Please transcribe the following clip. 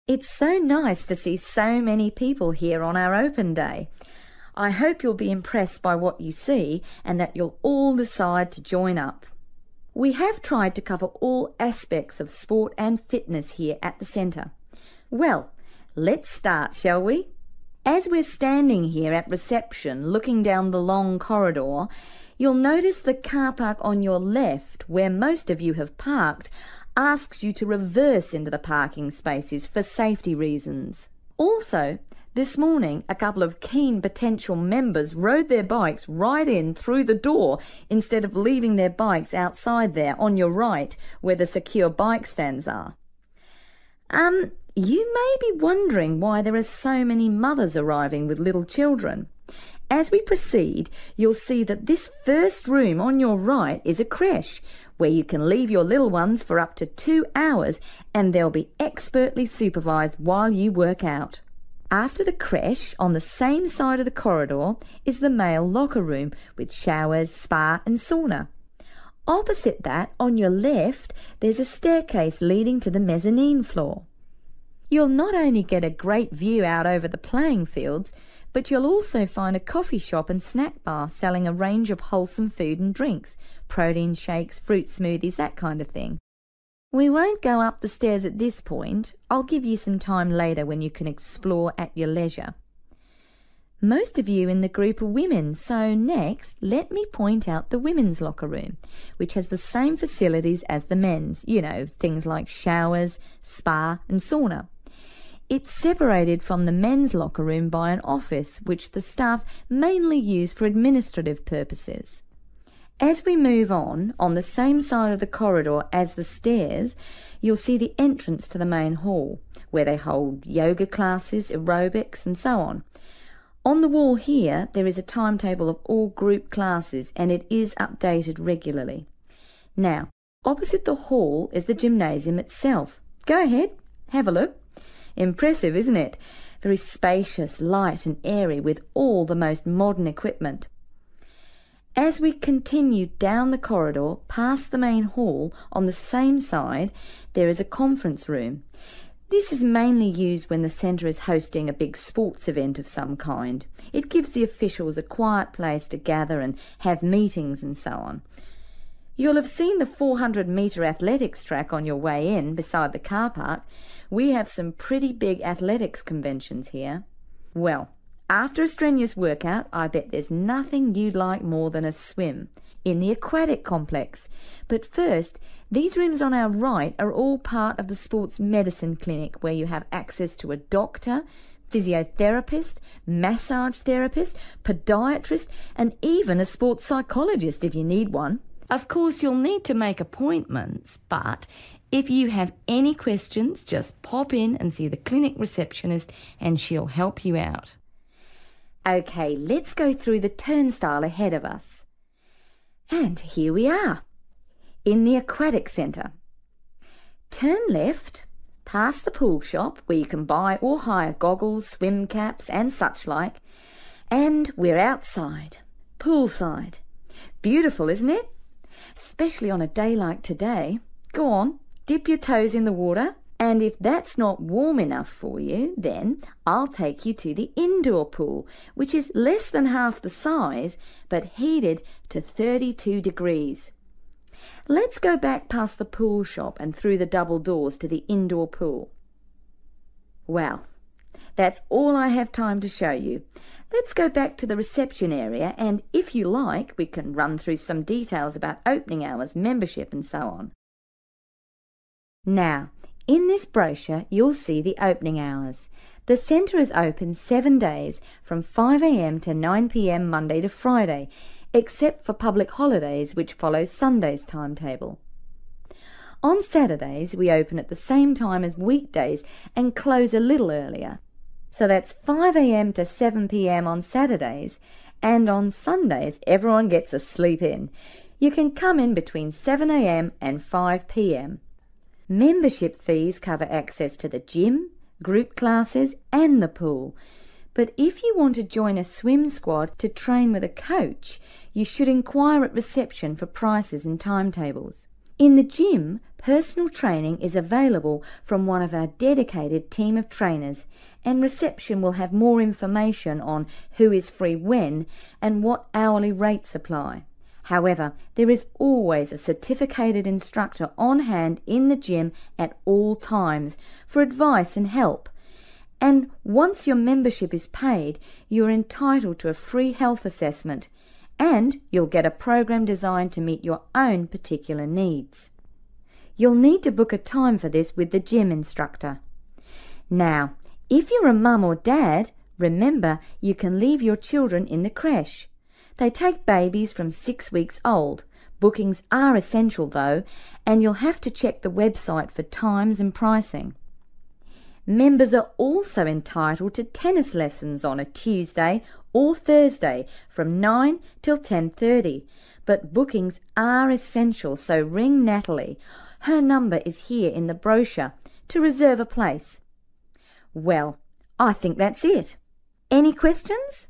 It's so nice to see so many people here on our open day. I hope you'll be impressed by what you see and that you'll all decide to join up. We have tried to cover all aspects of sport and fitness here at the centre. Well, let's start, shall we? As we're standing here at reception looking down the long corridor, you'll notice the car park on your left, where most of you have parked, asks you to reverse into the parking spaces for safety reasons. Also, this morning a couple of keen potential members rode their bikes right in through the door instead of leaving their bikes outside there on your right where the secure bike stands are. You may be wondering why there are so many mothers arriving with little children. As we proceed, you'll see that this first room on your right is a creche, where you can leave your little ones for up to 2 hours and they'll be expertly supervised while you work out. After the creche, on the same side of the corridor, is the male locker room with showers, spa and sauna. Opposite that, on your left, there's a staircase leading to the mezzanine floor. You'll not only get a great view out over the playing fields, but you'll also find a coffee shop and snack bar selling a range of wholesome food and drinks, protein shakes, fruit smoothies, that kind of thing. We won't go up the stairs at this point. I'll give you some time later when you can explore at your leisure. Most of you in the group are women, so next let me point out the women's locker room, which has the same facilities as the men's, things like showers, spa and sauna. It's separated from the men's locker room by an office which the staff mainly use for administrative purposes. As we move on the same side of the corridor as the stairs, you'll see the entrance to the main hall, where they hold yoga classes, aerobics and so on. On the wall here, there is a timetable of all group classes and it is updated regularly. Now, opposite the hall is the gymnasium itself. Go ahead, have a look. Impressive, isn't it? Very spacious, light and airy with all the most modern equipment. As we continue down the corridor past the main hall, on the same side there is a conference room. This is mainly used when the centre is hosting a big sports event of some kind. It gives the officials a quiet place to gather and have meetings and so on. You'll have seen the 400-metre athletics track on your way in beside the car park. We have some pretty big athletics conventions here. Well, after a strenuous workout, I bet there's nothing you'd like more than a swim in the aquatic complex. But first, these rooms on our right are all part of the sports medicine clinic, where you have access to a doctor, physiotherapist, massage therapist, podiatrist and even a sports psychologist if you need one. Of course, you'll need to make appointments, but if you have any questions, just pop in and see the clinic receptionist and she'll help you out. Okay, let's go through the turnstile ahead of us. And here we are, in the aquatic centre. Turn left, past the pool shop where you can buy or hire goggles, swim caps and such like, and we're outside, poolside. Beautiful, isn't it? Especially on a day like today. Go on, dip your toes in the water, and if that's not warm enough for you, then I'll take you to the indoor pool, which is less than half the size, but heated to 32 degrees. Let's go back past the pool shop and through the double doors to the indoor pool. Well, that's all I have time to show you. Let's go back to the reception area and, if you like, we can run through some details about opening hours, membership and so on. Now, in this brochure you'll see the opening hours. The centre is open 7 days from 5 a.m. to 9 p.m. Monday to Friday, except for public holidays which follow Sunday's timetable. On Saturdays we open at the same time as weekdays and close a little earlier. So that's 5 a.m. to 7 p.m. on Saturdays, and on Sundays everyone gets a sleep in. You can come in between 7 a.m. and 5 p.m. Membership fees cover access to the gym, group classes and the pool. But if you want to join a swim squad to train with a coach, you should inquire at reception for prices and timetables. In the gym, personal training is available from one of our dedicated team of trainers, and reception will have more information on who is free when and what hourly rates apply. However, there is always a certificated instructor on hand in the gym at all times for advice and help. And once your membership is paid, you are entitled to a free health assessment, and you'll get a program designed to meet your own particular needs. You'll need to book a time for this with the gym instructor. Now, if you're a mum or dad, remember you can leave your children in the creche. They take babies from 6 weeks old. Bookings are essential though, and you'll have to check the website for times and pricing. Members are also entitled to tennis lessons on a Tuesday or Thursday from 9 till 10:30, but bookings are essential, so ring Natalie. Her number is here in the brochure to reserve a place. Well, I think that's it. Any questions?